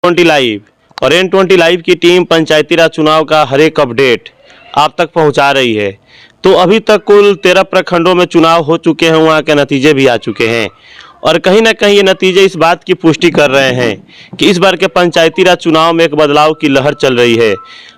N20 live और N20 live की team पंचायती राज चुनाव का हर एक अपडेट आप तक पहुंचा रही है। तो अभी तक कुल 13 प्रखंडों में चुनाव हो चुके हैं, वहां के नतीजे भी आ चुके हैं और कहीं ना कहीं ये नतीजे इस बात की पुष्टि कर रहे हैं कि इस बार के पंचायती राज चुनाव में एक बदलाव की लहर चल रही है।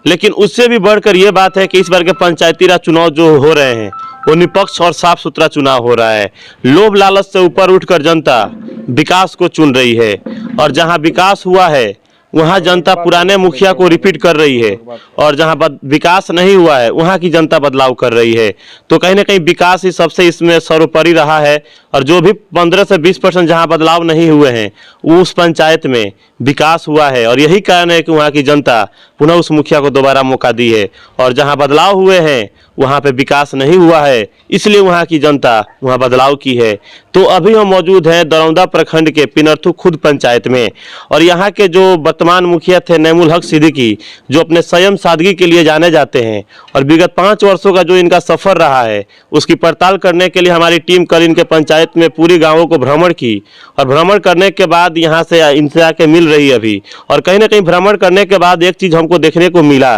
लेकिन उससे भी बढ़कर ये बात है कि इस बार के पंचायती राज चुनाव जो हो रहे हैं वो निष्पक्ष और साफ सुथरा चुनाव हो रहा है। लोभ लालच से ऊपर उठकर जनता विकास को चुन रही है और जहां विकास हुआ है वहां जनता पुराने मुखिया को रिपीट कर रही है और जहां विकास नहीं हुआ है वहां की जनता बदलाव कर रही है। तो कहीं ना कहीं विकास ही सबसे इसमें सर्वोपरि रहा है और जो भी 15 से 20% जहां बदलाव नहीं हुए हैं उस पंचायत में विकास हुआ है और यही कारण है कि वहां की जनता पुनः उस मुखिया को दोबारा मौका दी है। और जहां बदलाव हुए हैं वहां पे विकास नहीं हुआ है, इसलिए वहां की जनता वहां बदलाव की है। तो अभी हम मौजूद हैं दरौंदा प्रखंड के पिनर्थू खुद पंचायत में और यहाँ के जो वर्तमान मुखिया थे नैमुल हक सिद्दीकी, जो अपने संयम सादगी के लिए जाने जाते हैं और विगत 5 वर्षों का जो इनका सफर रहा है उसकी पड़ताल करने के लिए हमारी टीम कल इनके पंचायत में पूरी गाँवों को भ्रमण की और भ्रमण करने के बाद यहाँ से इनसे आके मिल रही है अभी। और कहीं ना कहीं भ्रमण करने के बाद एक चीज हमको देखने को मिला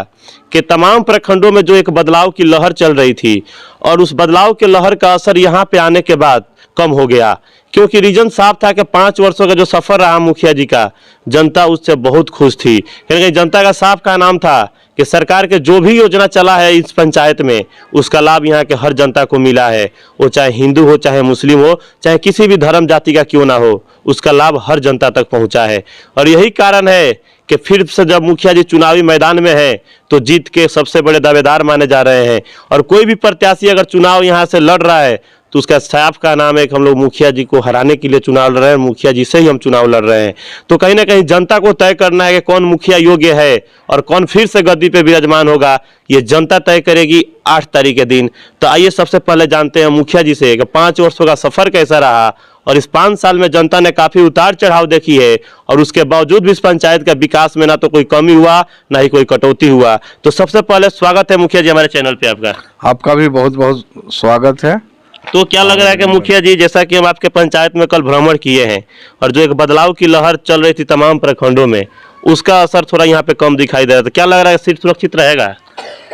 कि तमाम प्रखंडों में जो एक बदलाव की लहर चल रही थी और उस बदलाव के लहर का असर यहाँ पे आने के बाद कम हो गया, क्योंकि रीजन साफ था कि 5 वर्षों का जो सफर रहा मुखिया जी का, जनता उससे बहुत खुश थी। क्योंकि जनता का साफ का नाम था कि सरकार के जो भी योजना चला है इस पंचायत में उसका लाभ यहाँ के हर जनता को मिला है। वो चाहे हिंदू हो, चाहे मुस्लिम हो, चाहे किसी भी धर्म जाति का क्यों ना हो, उसका लाभ हर जनता तक पहुँचा है। और यही कारण है कि फिर से जब मुखिया जी चुनावी मैदान में है तो जीत के सबसे बड़े दावेदार माने जा रहे हैं। और कोई भी प्रत्याशी अगर चुनाव यहाँ से लड़ रहा है तो उसका साफ का नाम है कि हम लोग मुखिया जी को हराने के लिए चुनाव लड़ रहे हैं, मुखिया जी से ही हम चुनाव लड़ रहे हैं। तो कहीं ना कहीं जनता को तय करना है कि कौन मुखिया योग्य है और कौन फिर से गद्दी पे विराजमान होगा, ये जनता तय करेगी 8 तारीख के दिन। तो आइए सबसे पहले जानते हैं मुखिया जी से कि 5 वर्षों का सफर कैसा रहा और इस 5 साल में जनता ने काफी उतार चढ़ाव देखी है और उसके बावजूद भी इस पंचायत का विकास में ना तो कोई कमी हुआ ना ही कोई कटौती हुआ। तो सबसे पहले स्वागत है मुखिया जी हमारे चैनल पे आपका। आपका भी बहुत बहुत स्वागत है। तो क्या लग रहा है कि मुखिया जी, जैसा कि हम आपके पंचायत में कल भ्रमण किए हैं और जो एक बदलाव की लहर चल रही थी तमाम प्रखंडों में, उसका असर थोड़ा यहाँ पे कम दिखाई दे रहा था, क्या लग रहा है सीट सुरक्षित रहेगा?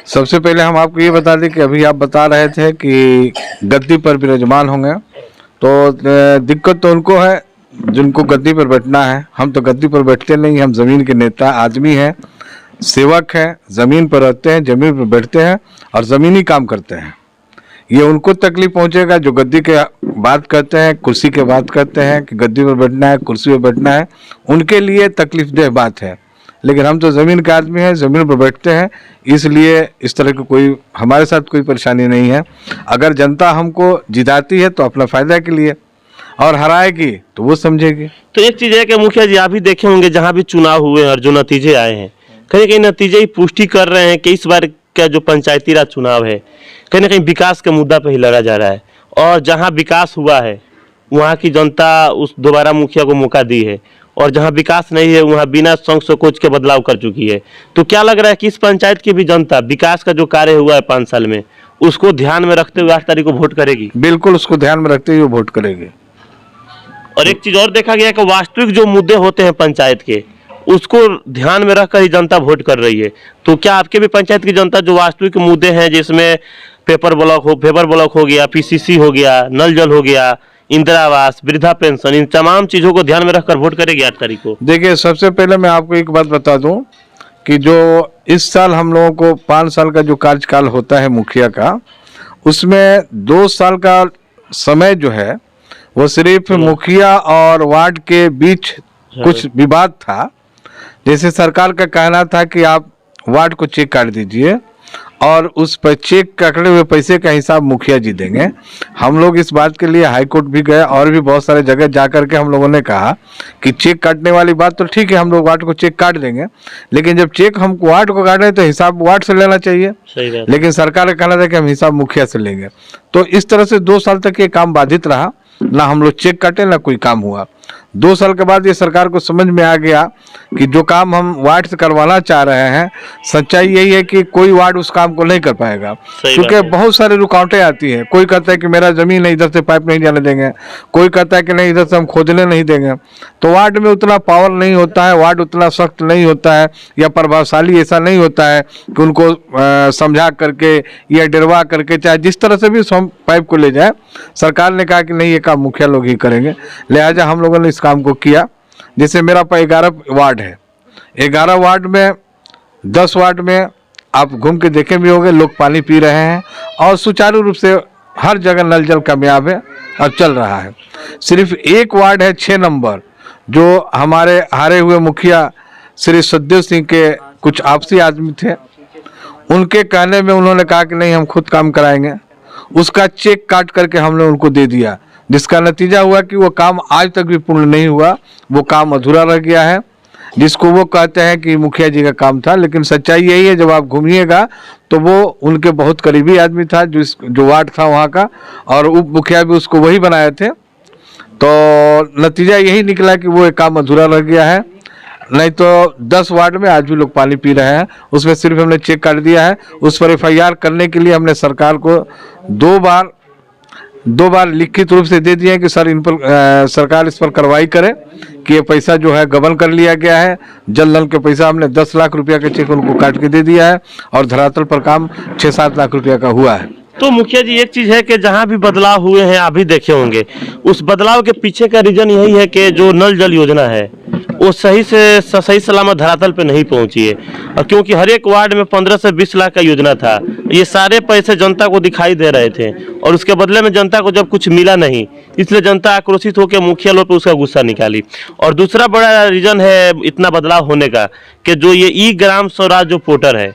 सबसे पहले हम आपको ये बता दें कि अभी आप बता रहे थे कि गद्दी पर विराजमान होंगे, तो दिक्कत तो उनको है जिनको गद्दी पर बैठना है। हम तो गद्दी पर बैठते नहीं, हम जमीन के नेता आदमी हैं, सेवक हैं, जमीन पर रहते हैं, जमीन पर बैठते हैं और जमीनी काम करते हैं। ये उनको तकलीफ पहुंचेगा जो गद्दी के बात करते हैं, कुर्सी के बात करते हैं कि गद्दी पर बैठना है, कुर्सी पर बैठना है, उनके लिए तकलीफदेह बात है। लेकिन हम तो ज़मीन के आदमी हैं, ज़मीन पर बैठते हैं, इसलिए इस तरह की कोई हमारे साथ कोई परेशानी नहीं है। अगर जनता हमको जिताती है तो अपना फ़ायदा के लिए और हराएगी तो वो समझेगी। तो एक चीज़ है कि मुखिया जी आप भी देखे होंगे जहाँ भी चुनाव हुए और जो नतीजे आए हैं, कहीं कहीं नतीजे ही पुष्टि कर रहे हैं कि इस बार का जो पंचायती राज चुनाव है कहीं ना कहीं विकास के मुद्दा पर ही लड़ा जा रहा है और जहाँ विकास हुआ है वहाँ की जनता उस दोबारा मुखिया को मौका दी है और जहाँ विकास नहीं है वहाँ बिना संकोच के बदलाव कर चुकी है। तो क्या लग रहा है कि इस पंचायत की भी जनता विकास का जो कार्य हुआ है 5 साल में उसको ध्यान में रखते हुए 8 तारीख को वोट करेगी? बिल्कुल उसको ध्यान में रखते हुए वोट करेगी। और एक चीज और देखा गया कि वास्तविक जो मुद्दे होते हैं पंचायत के उसको ध्यान में रखकर ही जनता वोट कर रही है। तो क्या आपके भी पंचायत की जनता जो वास्तविक मुद्दे हैं जिसमें पेपर ब्लॉक हो गया, पीसीसी हो गया, नल जल हो गया, इंदिरा आवास, वृद्धा पेंशन, इन तमाम चीजों को ध्यान में रखकर वोट करेगी 8 तारीख को? देखिए, सबसे पहले मैं आपको एक बात बता दूं कि जो इस साल हम लोगों को 5 साल का जो कार्यकाल होता है मुखिया का, उसमें 2 साल का समय जो है वो सिर्फ मुखिया और वार्ड के बीच कुछ विवाद था। जैसे सरकार का कहना था कि आप वार्ड को चेक काट दीजिए और उस पर चेक काटे हुए पैसे का हिसाब मुखिया जी देंगे। हम लोग इस बात के लिए हाई कोर्ट भी गए और भी बहुत सारे जगह जा कर के हम लोगों ने कहा कि चेक काटने वाली बात तो ठीक है, हम लोग वार्ड को चेक काट देंगे, लेकिन जब चेक हम वार्ड को काट रहे तो हिसाब वार्ड से लेना चाहिए। लेकिन सरकार का कहना था कि हम हिसाब मुखिया से लेंगे। तो इस तरह से 2 साल तक ये काम बाधित रहा, ना हम लोग चेक काटे ना कोई काम हुआ। 2 साल के बाद ये सरकार को समझ में आ गया कि जो काम हम वार्ड से करवाना चाह रहे हैं, सच्चाई यही है कि कोई वार्ड उस काम को नहीं कर पाएगा, क्योंकि बहुत सारे रुकावटें आती है। कोई कहता है कि मेरा जमीन है, इधर से पाइप नहीं जाने देंगे, कोई कहता है कि नहीं इधर से हम खोदने नहीं देंगे। तो वार्ड में उतना पावर नहीं होता है, वार्ड उतना सख्त नहीं होता है या प्रभावशाली ऐसा नहीं होता है कि उनको समझा करके या डरवा करके, चाहे जिस तरह से भी पाइप को ले जाए। सरकार ने कहा कि नहीं, ये काम मुखिया लोग ही करेंगे, लिहाजा हम लोगों ने इस काम को किया। जैसे मेरा 11 वार्ड है, 11 वार्ड में 10 वार्ड में आप घूम के देखे भी होंगे, लोग पानी पी रहे हैं और सुचारू रूप से हर जगह नल जल कामयाब है और चल रहा है। सिर्फ एक वार्ड है 6 नंबर, जो हमारे हारे हुए मुखिया श्री सतदेव सिंह के कुछ आपसी आदमी थे, उनके कहने में उन्होंने कहा कि नहीं हम खुद काम कराएंगे। उसका चेक काट करके हमने उनको दे दिया, जिसका नतीजा हुआ कि वो काम आज तक भी पूर्ण नहीं हुआ, वो काम अधूरा रह गया है, जिसको वो कहते हैं कि मुखिया जी का काम था। लेकिन सच्चाई यही है, जब आप घूमिएगा तो वो उनके बहुत करीबी आदमी था, जो वार्ड था वहाँ का, और उप मुखिया भी उसको वही बनाए थे। तो नतीजा यही निकला कि वो एक काम अधूरा रह गया है। नहीं तो 10 वार्ड में आज भी लोग पानी पी रहे हैं, उसमें सिर्फ हमने चेक काट दिया है। उस पर FIR करने के लिए हमने सरकार को 2 बार लिखित रूप से दे दिए हैं कि सर इन पर सरकार इस पर कार्रवाई करे कि ये पैसा जो है गबन कर लिया गया है। जल नल के पैसा हमने 10 लाख रुपया का चेक उनको काट के दे दिया है और धरातल पर काम 6-7 लाख रुपया का हुआ है। तो मुखिया जी, एक चीज है कि जहां भी बदलाव हुए हैं आप भी देखे होंगे, उस बदलाव के पीछे का रीजन यही है कि जो नल जल योजना है वो सही सलामत धरातल पे नहीं पहुंची है। और क्योंकि हर एक वार्ड में 15 से 20 लाख का योजना था, ये सारे पैसे जनता को दिखाई दे रहे थे और उसके बदले में जनता को जब कुछ मिला नहीं, इसलिए जनता आक्रोशित होकर मुखिया लोग पे उसका गुस्सा निकाली। और दूसरा बड़ा रीजन है इतना बदलाव होने का कि जो ये ई ग्राम स्वराज जो पोर्टल है,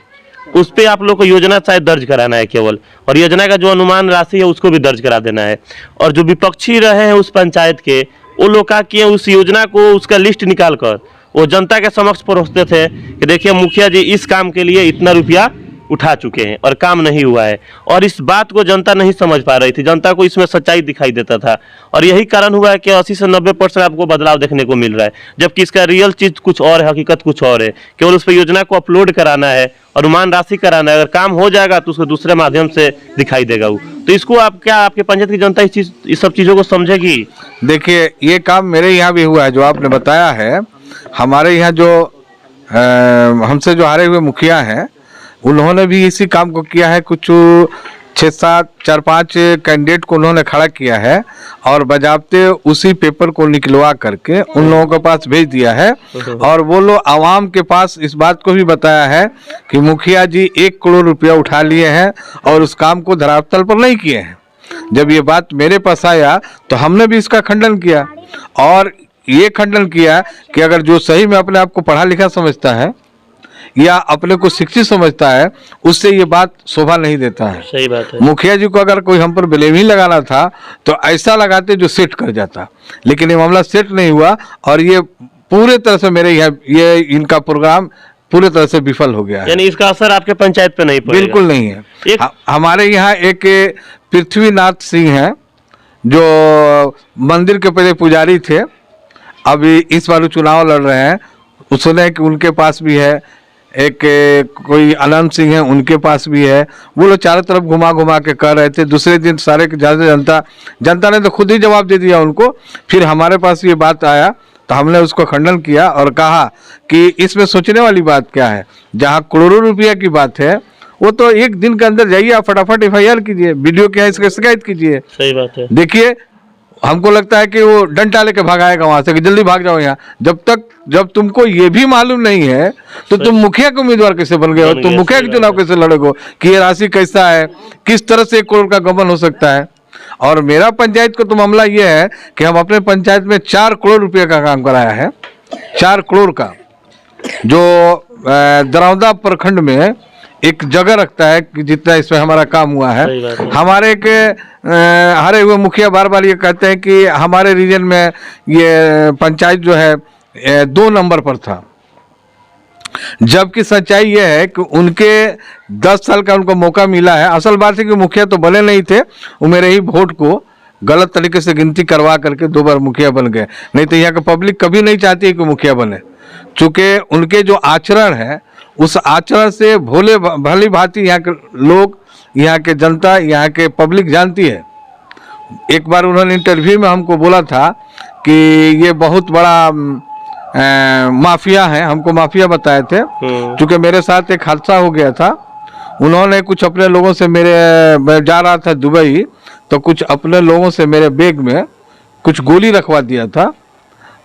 उस पे आप लोग को योजना शायद दर्ज कराना है केवल, और योजना का जो अनुमान राशि है उसको भी दर्ज करा देना है। और जो विपक्षी रहे हैं उस पंचायत के, वो लोग क्या किए, उस योजना को उसका लिस्ट निकाल कर वो जनता के समक्ष परोसते थे कि देखिए मुखिया जी इस काम के लिए इतना रुपया उठा चुके हैं और काम नहीं हुआ है। और इस बात को जनता नहीं समझ पा रही थी, जनता को इसमें सच्चाई दिखाई देता था। और यही कारण हुआ है कि 80 से 90% आपको बदलाव देखने को मिल रहा है, जबकि इसका रियल चीज कुछ और है, हकीकत कुछ और है। केवल उस पर योजना को अपलोड कराना है, अनुमान राशि कराना है, अगर काम हो जाएगा तो उसको दूसरे माध्यम से दिखाई देगा वो। तो इसको आप क्या आपके पंचायत की जनता इस सब चीजों को समझेगी? देखिए, ये काम मेरे यहाँ भी हुआ है जो आपने बताया है। हमारे यहाँ जो हमसे जो हारे हुए मुखिया हैं, उन्होंने भी इसी काम को किया है। कुछ 6-7 4-5 कैंडिडेट को उन्होंने खड़ा किया है और बजाबते उसी पेपर को निकलवा करके उन लोगों के पास भेज दिया है। और वो लोग आवाम के पास इस बात को भी बताया है कि मुखिया जी 1 करोड़ रुपया उठा लिए हैं और उस काम को धरातल पर नहीं किए हैं। जब ये बात मेरे पास आया तो हमने भी इसका खंडन किया और ये खंडन किया कि अगर जो सही में अपने आप को पढ़ा लिखा समझता है या अपने को शिक्षित समझता है, उससे ये बात शोभा नहीं देता है। सही बात है। मुखिया जी को अगर कोई हम पर ब्लेम ही लगाना था तो ऐसा लगाते जो सेट कर जाता, लेकिन ये मामला सेट नहीं हुआ और ये पूरे तरह से मेरे यहाँ ये इनका प्रोग्राम पूरे तरह से विफल हो गया है। यानी इसका असर आपके पंचायत पे नहीं पड़ेगा? बिल्कुल नहीं है। हमारे यहाँ एक पृथ्वीनाथ सिंह हैं जो मंदिर के पहले पुजारी थे, अभी इस बार चुनाव लड़ रहे हैं। सुने कि उनके पास भी है एक कोई अनंत सिंह है, उनके पास भी है। वो लोग चारों तरफ घुमा घुमा के कर रहे थे। दूसरे दिन सारे जनता ने तो खुद ही जवाब दे दिया उनको। फिर हमारे पास ये बात आया तो हमने उसको खंडन किया और कहा कि इसमें सोचने वाली बात क्या है। जहाँ करोड़ों रुपया की बात है, वो तो एक दिन के अंदर जाइए, आप फटाफट FIR कीजिए, वीडियो क्या है इसका शिकायत कीजिए। सही बात है। देखिए, हमको लगता है कि वो डंडा लेके भागाएगा वहां से कि जल्दी भाग जाओ यहाँ। जब तुमको ये भी मालूम नहीं है तो तुम मुखिया के उम्मीदवार कैसे बन गए हो? तुम मुखिया के चुनाव कैसे लड़ोगे कि ये राशि कैसा है, किस तरह से 1 करोड़ का गबन हो सकता है? और मेरा पंचायत को तो मामला ये है कि हम अपने पंचायत में 4 करोड़ रुपये का काम कराया है। 4 करोड़ का, जो दरौदा प्रखंड में एक जगह रखता है कि जितना इसमें हमारा काम हुआ है। हमारे एक हारे हुए मुखिया बार बार ये कहते हैं कि हमारे रीजन में ये पंचायत जो है 2 नंबर पर था, जबकि सच्चाई ये है कि उनके 10 साल का उनको मौका मिला है। असल बात है कि मुखिया तो बने नहीं थे, वो मेरे ही वोट को गलत तरीके से गिनती करवा करके 2 बार मुखिया बन गए। नहीं तो यहाँ का पब्लिक कभी नहीं चाहती है कि मुखिया बने, चूँकि उनके जो आचरण है उस आचरण से भली भांति यहाँ के लोग, यहाँ के जनता, यहाँ के पब्लिक जानती है। एक बार उन्होंने इंटरव्यू में हमको बोला था कि ये बहुत बड़ा माफिया है, हमको माफिया बताए थे। क्योंकि मेरे साथ एक हादसा हो गया था, उन्होंने कुछ अपने लोगों से मैं जा रहा था दुबई, तो कुछ अपने लोगों से मेरे बैग में कुछ गोली रखवा दिया था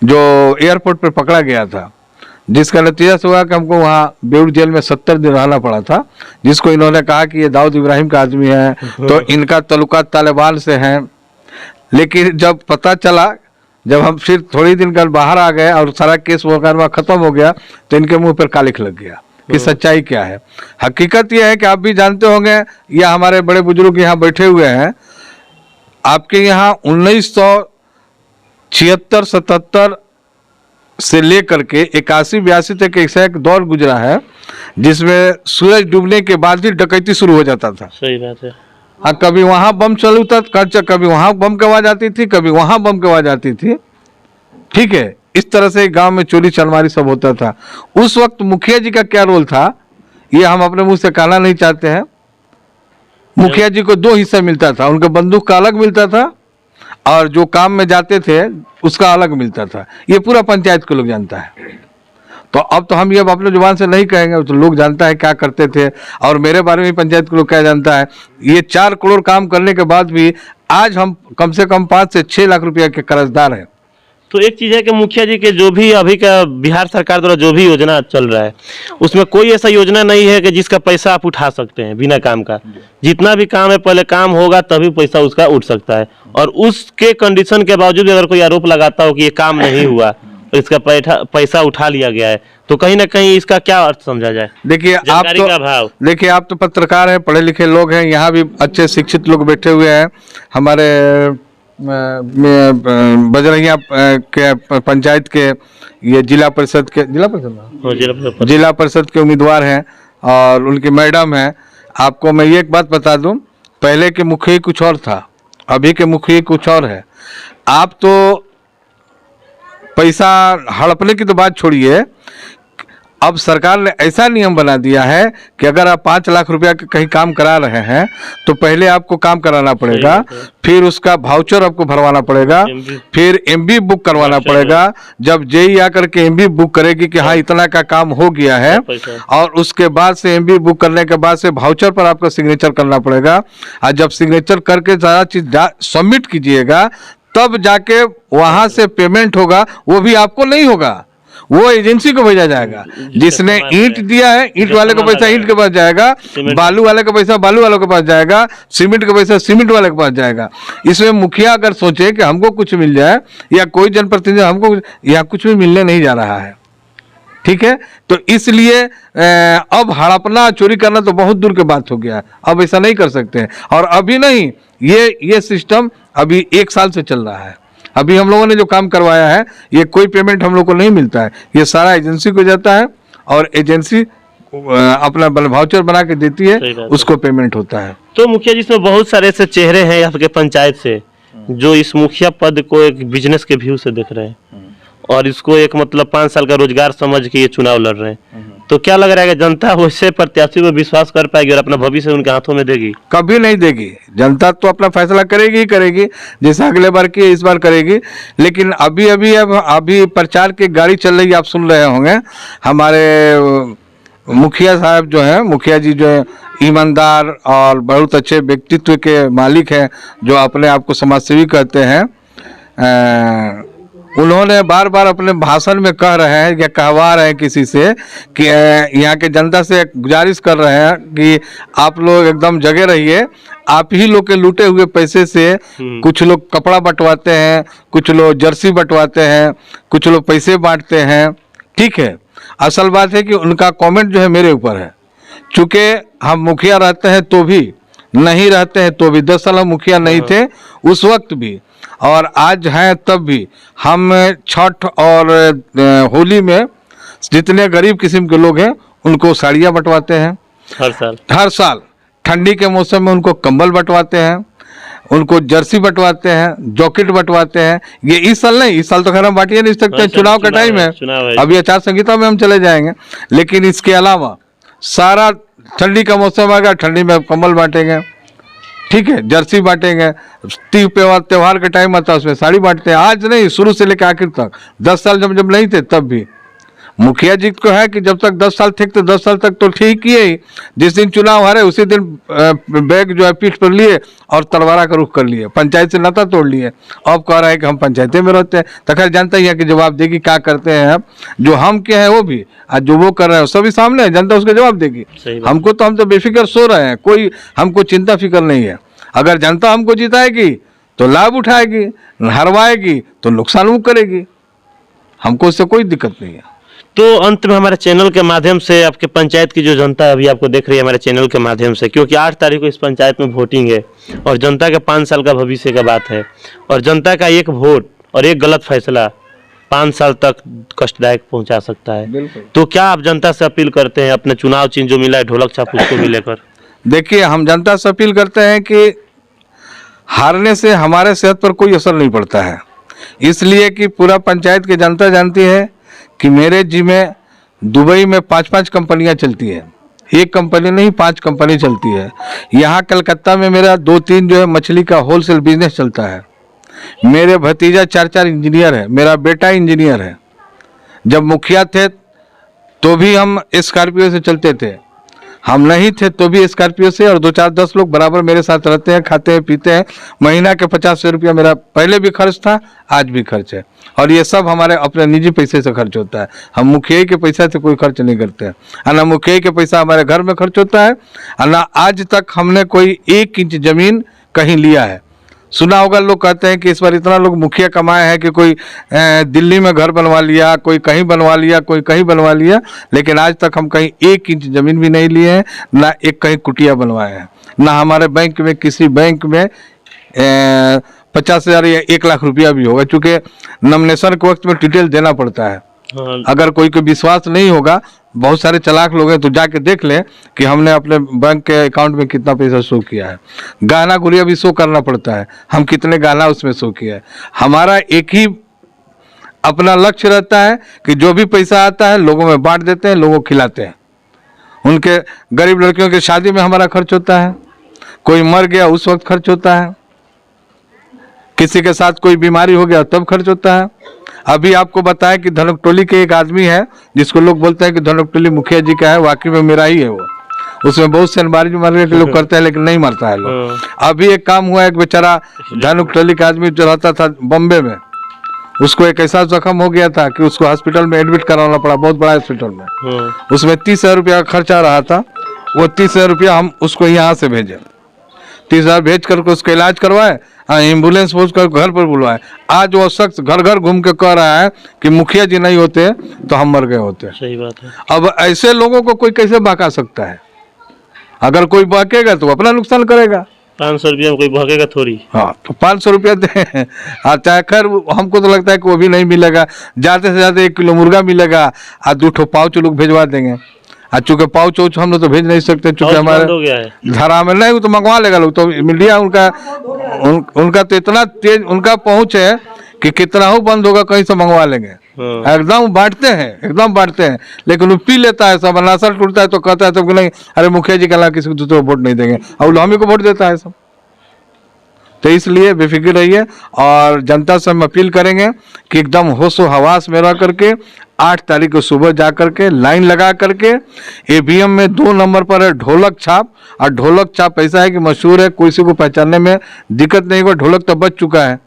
जो एयरपोर्ट पर पकड़ा गया था, जिसका नतीजा से हुआ कि हमको वहाँ बेउर जेल में 70 दिन रहना पड़ा था। जिसको इन्होंने कहा कि ये दाऊद इब्राहिम का आदमी है, तो इनका ताल्लुकात तालिबान से है। लेकिन जब पता चला, जब हम फिर थोड़ी दिन कर बाहर आ गए और सारा केस मुकदमा खत्म हो गया, तो इनके मुंह पर कालिख लग गया कि सच्चाई क्या है। हकीकत यह है कि आप भी जानते होंगे, या हमारे बड़े बुजुर्ग यहाँ बैठे हुए हैं, आपके यहाँ 1976-77 से लेकर के 81-82 तक एक दौर गुजरा है, जिसमें सूरज डूबने के बाद ही डकैती शुरू हो जाता था। सही बात है। हाँ, कभी वहां बम चालू था, कभी वहां बम की आवाज आती थी, कभी वहां बम की आवाज आती थी। ठीक है, इस तरह से गांव में चोरी चलमारी सब होता था। उस वक्त मुखिया जी का क्या रोल था, ये हम अपने मुंह से कहना नहीं चाहते हैं। मुखिया जी को 2 हिस्सा मिलता था, उनके बंदूक का अलग मिलता था और जो काम में जाते थे उसका अलग मिलता था। ये पूरा पंचायत के लोग जानता है। तो अब तो हम ये अपने जुबान से नहीं कहेंगे, तो लोग जानता है क्या करते थे, और मेरे बारे में पंचायत के लोग क्या जानता है। ये 4 करोड़ काम करने के बाद भी आज हम कम से कम 5 से 6 लाख रुपया के कर्जदार हैं। तो एक चीज है कि मुखिया जी के जो भी अभी का बिहार सरकार द्वारा जो भी योजना चल रहा है, उसमें कोई ऐसा योजना नहीं है कि जिसका पैसा आप उठा सकते हैं बिना काम का। जितना भी काम है, पहले काम होगा तभी पैसा उसका उठ सकता है। और उसके कंडीशन के बावजूद अगर कोई आरोप लगाता हो कि ये काम नहीं हुआ, इसका पैसा उठा लिया गया है, तो कहीं ना कहीं इसका क्या अर्थ समझा जाए? देखिए आप तो पत्रकार हैं, पढ़े लिखे लोग हैं, यहाँ भी अच्छे शिक्षित लोग बैठे हुए हैं। हमारे बजरंगिया के पंचायत के ये जिला परिषद के उम्मीदवार हैं और उनकी मैडम हैं। आपको मैं ये एक बात बता दूं, पहले के मुखिया कुछ और था, अभी के मुखिया कुछ और है। आप तो पैसा हड़पने की तो बात छोड़िए, अब सरकार ने ऐसा नियम बना दिया है कि अगर आप 5 लाख रुपया के कहीं काम करा रहे हैं तो पहले आपको काम कराना पड़ेगा, फिर उसका वाउचर आपको भरवाना पड़ेगा, फिर एमबी बुक करवाना पड़ेगा। जब जेई आकर के एमबी बुक करेगी कि हाँ इतना का काम हो गया है, और उसके बाद से एमबी बुक करने के बाद से वाउचर पर आपको सिग्नेचर करना पड़ेगा। और जब सिग्नेचर करके सारा चीज सबमिट कीजिएगा, तब जाके वहां से पेमेंट होगा। वो भी आपको नहीं होगा, वो एजेंसी को भेजा जाएगा। जिसने ईंट दिया है, ईंट वाले का पैसा ईंट के पास जाएगा, बालू वाले का पैसा बालू वालों के पास जाएगा, सीमेंट का पैसा सीमेंट वाले के पास जाएगा। इसमें मुखिया अगर सोचे कि हमको कुछ मिल जाए, या कोई जनप्रतिनिधि हमको, यहाँ कुछ भी मिलने नहीं जा रहा है। ठीक है, तो इसलिए अब हड़पना चोरी करना तो बहुत दूर की बात हो गया है। अब ऐसा नहीं कर सकते हैं। और अभी नहीं, ये सिस्टम अभी 1 साल से चल रहा है। अभी हम लोगों ने जो काम करवाया है, ये कोई पेमेंट हम लोग को नहीं मिलता है, ये सारा एजेंसी को जाता है और एजेंसी अपना वाउचर बना के देती है, उसको पेमेंट होता है। तो मुखिया जी, इसमें बहुत सारे ऐसे चेहरे हैं आपके पंचायत से जो इस मुखिया पद को एक बिजनेस के व्यू से देख रहे हैं और इसको एक मतलब 5 साल का रोजगार समझ के ये चुनाव लड़ रहे हैं। तो क्या लग रहा है कि जनता वैसे प्रत्याशी पर विश्वास कर पाएगी और अपना भविष्य उनके हाथों में देगी? कभी नहीं देगी। जनता तो अपना फैसला करेगी ही करेगी, जैसा अगले बार की इस बार करेगी। लेकिन अभी प्रचार की गाड़ी चल रही है, आप सुन रहे होंगे। हमारे मुखिया साहब जो हैं, मुखिया जी जो है ईमानदार और बहुत अच्छे व्यक्तित्व के मालिक हैं, जो अपने आप को समाजसेवी कहते हैं। उन्होंने बार बार अपने भाषण में कह रहे हैं या कहवा रहे हैं किसी से कि यहाँ के जनता से गुजारिश कर रहे हैं कि आप लोग एकदम जगे रहिए। आप ही लोग के लूटे हुए पैसे से कुछ लोग कपड़ा बंटवाते हैं, कुछ लोग जर्सी बंटवाते हैं, कुछ लोग पैसे बांटते हैं। ठीक है, असल बात है कि उनका कमेंट जो है मेरे ऊपर है। चूँकि हम मुखिया रहते हैं तो भी, नहीं रहते हैं तो भी, 10 साल हम मुखिया नहीं थे उस वक्त भी, और आज हैं तब भी। हम छठ और होली में जितने गरीब किस्म के लोग हैं उनको साड़ियाँ बंटवाते हैं। हर साल ठंडी के मौसम में उनको कंबल बंटवाते हैं। उनको जर्सी बंटवाते हैं, जॉकेट बंटवाते हैं। ये इस साल नहीं, इस साल तो खैर हम बांटिए नहीं सकते, चुनाव का टाइम है, अभी आचार संहिता में हम चले जाएंगे। लेकिन इसके अलावा सारा ठंडी का मौसम आ गया, ठंडी में कंबल बांटेंगे, ठीक है, जर्सी बांटेंगे। त्योहार का टाइम आता है उसमें साड़ी बांटते हैं। आज नहीं, शुरू से लेकर आखिर तक 10 साल जब नहीं थे तब भी मुखिया जी को है कि जब तक 10 साल थे तो 10 साल तक तो ठीक ही है। जिस दिन चुनाव हारे उसी दिन बैग जो है पीठ पर लिए और तलवारा का रुख कर लिए, पंचायत से नाता तोड़ लिए। अब कह रहा है कि हम पंचायतें में रहते हैं। तो खैर जनता ही है कि जवाब देगी क्या करते हैं। अब जो हम के हैं वो भी, आज जो वो कर रहे हैं सभी सामने है, जनता उसका जवाब देगी। हम तो बेफिक्र सो रहे हैं, कोई हमको चिंता फिक्र नहीं है। अगर जनता हमको जिताएगी तो लाभ उठाएगी, हरवाएगी तो नुकसान वो करेगी, हमको उससे कोई दिक्कत नहीं है। तो अंत में हमारे चैनल के माध्यम से आपके पंचायत की जो जनता अभी आपको देख रही है हमारे चैनल के माध्यम से, क्योंकि 8 तारीख को इस पंचायत में वोटिंग है और जनता के 5 साल का भविष्य का बात है, और जनता का एक वोट और एक गलत फैसला 5 साल तक कष्टदायक पहुंचा सकता है। तो क्या आप जनता से अपील करते हैं अपने चुनाव चिन्ह जो मिला है ढोलक छाप उसको भी लेकर? देखिए, हम जनता से अपील करते हैं कि हारने से हमारे सेहत पर कोई असर नहीं पड़ता है, इसलिए कि पूरा पंचायत की जनता जानती है कि मेरे जी में दुबई में 5-5 कंपनियां चलती है, एक कंपनी नहीं 5 कंपनी चलती है। यहाँ कलकत्ता में मेरा 2-3 जो है मछली का होलसेल बिजनेस चलता है। मेरे भतीजा 4-4 इंजीनियर है, मेरा बेटा इंजीनियर है। जब मुखिया थे तो भी हम स्कॉर्पियो से चलते थे, हम नहीं थे तो भी स्कॉर्पियो से, और 2-4-10 लोग बराबर मेरे साथ रहते हैं, खाते हैं पीते हैं। महीना के 50 रुपया मेरा पहले भी खर्च था, आज भी खर्च है, और ये सब हमारे अपने निजी पैसे से खर्च होता है। हम मुखिया के पैसा से कोई खर्च नहीं करते हैं, और ना मुखिया के पैसा हमारे घर में खर्च होता है, और ना आज तक हमने कोई 1 इंच जमीन कहीं लिया है। सुना होगा, लोग कहते हैं कि इस बार इतना लोग मुखिया कमाए हैं कि कोई दिल्ली में घर बनवा लिया, कोई कहीं बनवा लिया, कोई कहीं बनवा लिया, लेकिन आज तक हम कहीं 1 इंच जमीन भी नहीं लिए हैं, ना एक कहीं कुटिया बनवाए हैं, ना हमारे बैंक में किसी बैंक में 50,000 या 1 लाख रुपया भी होगा, क्योंकि नॉमिनेशन के वक्त में डिटेल देना पड़ता है। अगर कोई को विश्वास नहीं होगा, बहुत सारे चालाक लोग हैं, तो जाके देख लें कि हमने अपने बैंक के अकाउंट में कितना पैसा शो किया है। गहना गुड़िया भी शो करना पड़ता है, हम कितने गहना उसमें शो किया है। हमारा एक ही अपना लक्ष्य रहता है कि जो भी पैसा आता है लोगों में बांट देते हैं, लोगों को खिलाते हैं। उनके गरीब लड़कियों की शादी में हमारा खर्च होता है, कोई मर गया उस वक्त खर्च होता है, किसी के साथ कोई बीमारी हो गया तब खर्च होता है। अभी आपको बताया कि धनकटोली के एक आदमी है जिसको लोग बोलते हैं कि धनकटोली मुखिया जी का है, वाकई में मेरा ही है वो। उसमें बहुत से बीमारी मरने के लोग करते हैं, लेकिन नहीं मरता है लोग। अभी एक काम हुआ, एक बेचारा धनकटोली का आदमी जो रहता था बॉम्बे में, उसको एक ऐसा जख्म हो गया था कि उसको हॉस्पिटल में एडमिट कराना पड़ा, बहुत बड़ा हॉस्पिटल में। उसमें 30,000 रुपया खर्चा रहा था, वो 30,000 रुपया हम उसको यहाँ से भेजे, 30,000 भेज करके उसका इलाज करवाए, एम्बुलेंस पहुँच कर घर पर बुलवाए। आज वो शख्स घर घर घूम के कह रहा है कि मुखिया जी नहीं होते तो हम मर गए होते। सही बात है। अब ऐसे लोगों को कोई कैसे बहका सकता है? अगर कोई बहकेगा तो अपना नुकसान करेगा। 500 रुपया कोई भागेगा थोड़ी। हाँ, तो 500 रुपया दे, चाहे खैर हमको तो लगता है कि वो भी नहीं मिलेगा, ज़्यादा से ज़्यादा 1 किलो मुर्गा मिलेगा और 2 ठो पाउच लोग भेजवा देंगे। चूँकि पाउच वउच हम लोग तो भेज नहीं सकते, चूँकि हमारे धारा में नहीं, वो तो मंगवा लेगा लोग। तो मीडिया उनका तो इतना तेज उनका पहुँच है कि कितना हो बंद होगा कहीं से मंगवा लेंगे। एकदम बांटते हैं, एकदम बांटते हैं, लेकिन वो पी लेता है सब, नशा टूटता है तो कहता है सबको नहीं, अरे मुखिया जी के अलावा किसी को दूसरे को वोट नहीं देंगे, और हम ही को वोट देता है सब। तो इसलिए बेफिक्र रहिए, और जनता से हम अपील करेंगे कि एकदम होशो हवास में रह करके 8 तारीख को सुबह जा करके लाइन लगा करके, ईवीएम में 2 नंबर पर है ढोलक छाप, और ढोलक छाप ऐसा है कि मशहूर है, किसी को पहचानने में दिक्कत नहीं हुआ। ढोलक तो बच चुका है,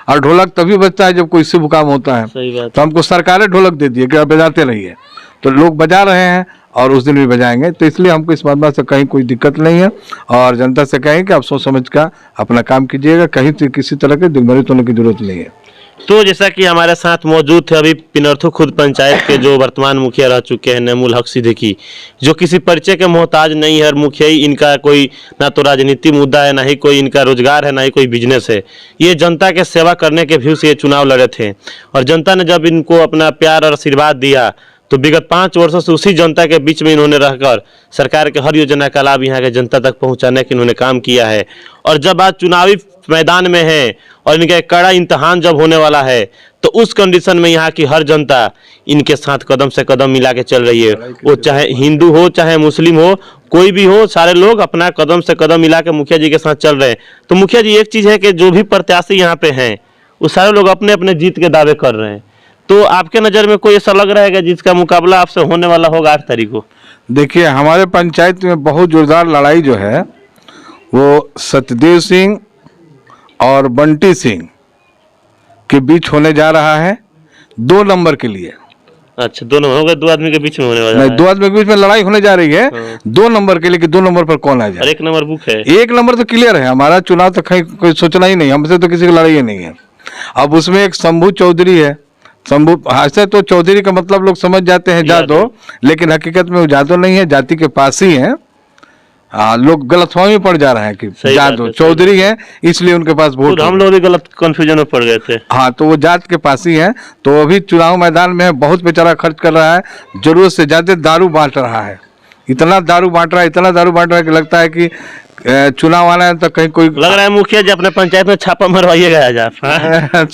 और ढोलक तभी बचता है जब कोई शुभ काम होता है। तो हमको सरकारें ढोलक दे दिए कि आप बजाते रहिए, तो लोग बजा रहे हैं और उस दिन भी बजाएंगे। तो इसलिए हमको इस बात से कहीं कोई दिक्कत नहीं है, और जनता से कहें कि आप सोच समझ कर अपना काम कीजिएगा, कहीं से किसी तरह के दिग्भ्रमित होने की जरूरत नहीं है। तो जैसा कि हमारे साथ मौजूद थे अभी पिनर्थू खुद पंचायत के जो वर्तमान मुखिया रह चुके हैं नेमुल हक सिद्दीकी, जो किसी परिचय के मोहताज नहीं है, और मुखिया ही इनका कोई ना तो राजनीति मुद्दा है, ना ही कोई इनका रोजगार है, ना ही कोई बिजनेस है। ये जनता के सेवा करने के व्यू से ये चुनाव लड़े थे, और जनता ने जब इनको अपना प्यार और आशीर्वाद दिया तो विगत 5 वर्षों से उसी जनता के बीच में इन्होंने रहकर सरकार के हर योजना का लाभ यहाँ के जनता तक पहुँचाने का इन्होंने काम किया है। और जब आज चुनावी मैदान में हैं और इनका एक कड़ा इम्तहान जब होने वाला है, तो उस कंडीशन में यहाँ की हर जनता इनके साथ कदम से कदम मिला के चल रही है। वो चाहे हिंदू हो चाहे मुस्लिम हो, कोई भी हो, सारे लोग अपना कदम से कदम मिला के मुखिया जी के साथ चल रहे हैं। तो मुखिया जी, एक चीज़ है कि जो भी प्रत्याशी यहाँ पे हैं वो सारे लोग अपने अपने जीत के दावे कर रहे हैं। तो आपके नज़र में कोई ऐसा लग रहा है कि जिसका मुकाबला आपसे होने वाला होगा 8 तारीख को? देखिए, हमारे पंचायत में बहुत जोरदार लड़ाई जो है वो सतदेव सिंह और बंटी सिंह के बीच होने जा रहा है 2 नंबर के लिए। अच्छा, दोनों हो गए, 2 आदमी के बीच में होने वाला नहीं, है। 2 आदमी के बीच में लड़ाई होने जा रही है 2 नंबर के लिए कि 2 नंबर पर कौन आ और जाए। 1 नंबर बुक है। 1 नंबर तो क्लियर है, हमारा चुनाव तो कहीं कोई सोचना ही नहीं, हमसे तो किसी की लड़ाई ही नहीं है। अब उसमें एक शंभू चौधरी है। शंभू, ऐसे तो चौधरी का मतलब लोग समझ जाते हैं जादव, लेकिन हकीकत में वो जादव नहीं है, जाति के पास ही है। लोग गलतफहमी में पड़ जा रहे हैं कि सही बात जादव है, चौधरी है, इसलिए उनके पास वोट खुद हम लोग भी गलत कंफ्यूजन में पड़ गए थे। हाँ, तो वो जात के पास ही है। तो अभी चुनाव मैदान में है, बहुत बेचारा खर्च कर रहा है, जरूरत से ज्यादा दारू बांट रहा है। इतना दारू बांट रहा है, इतना दारू बांट रहा है कि लगता है कि चुनाव आना है तो कहीं कोई लग रहा है मुखिया जी अपने पंचायत में छापा मरवाइएगा आज आप। हाँ?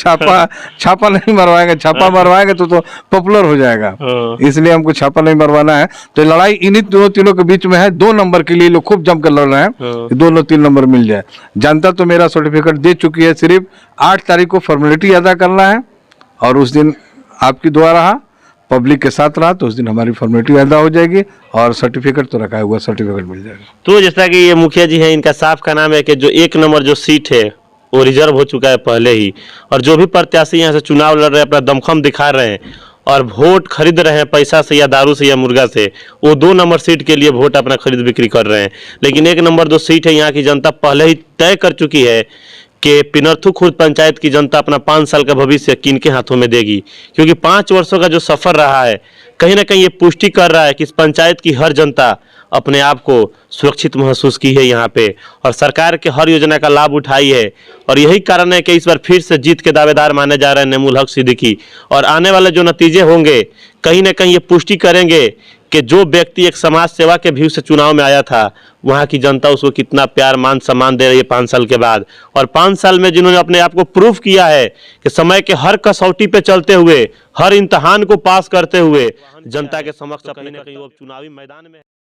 छापा नहीं मरवाएंगे। छापा मरवाएंगे तो पॉपुलर हो जाएगा, इसलिए हमको छापा नहीं मरवाना है। तो लड़ाई इन्हीं दोनों तीनों के बीच में है। 2 नंबर के लिए लोग खूब जमकर लड़ रहे हैं कि 2-3 नंबर मिल जाए। जनता तो मेरा सर्टिफिकेट दे चुकी है, सिर्फ 8 तारीख को फॉर्मेलिटी अदा करना है और उस दिन आपकी दुआ रहा, पब्लिक के साथ रहा, तो उस दिन हमारी फॉर्मेलिटी अदा हो जाएगी और सर्टिफिकेट तो रखा हुआ, सर्टिफिकेट मिल जाएगा। तो जैसा कि ये मुखिया जी हैं, इनका साफ का नाम है कि जो 1 नंबर जो सीट है वो रिजर्व हो चुका है पहले ही, और जो भी प्रत्याशी यहाँ से चुनाव लड़ रहे हैं अपना दमखम दिखा रहे हैं और वोट खरीद रहे हैं पैसा से या दारू से या मुर्गा से, वो 2 नंबर सीट के लिए वोट अपना खरीद बिक्री कर रहे हैं। लेकिन 1 नंबर जो सीट है यहाँ की जनता पहले ही तय कर चुकी है कि पिनर्थू खुर्द पंचायत की जनता अपना 5 साल का भविष्य किनके हाथों में देगी, क्योंकि 5 वर्षों का जो सफर रहा है कहीं ना कहीं ये पुष्टि कर रहा है कि इस पंचायत की हर जनता अपने आप को सुरक्षित महसूस की है यहाँ पे और सरकार के हर योजना का लाभ उठाई है। और यही कारण है कि इस बार फिर से जीत के दावेदार माने जा रहे हैं नेमुल हक सिद्दीकी। और आने वाले जो नतीजे होंगे कहीं ना कहीं ये पुष्टि करेंगे कि जो व्यक्ति एक समाज सेवा के व्यू से चुनाव में आया था, वहाँ की जनता उसको कितना प्यार मान सम्मान दे रही है 5 साल के बाद। और 5 साल में जिन्होंने अपने आप को प्रूफ किया है कि समय के हर कसौटी पे चलते हुए, हर इम्तहान को पास करते हुए जनता के समक्ष अपने कहीं वो चुनावी मैदान में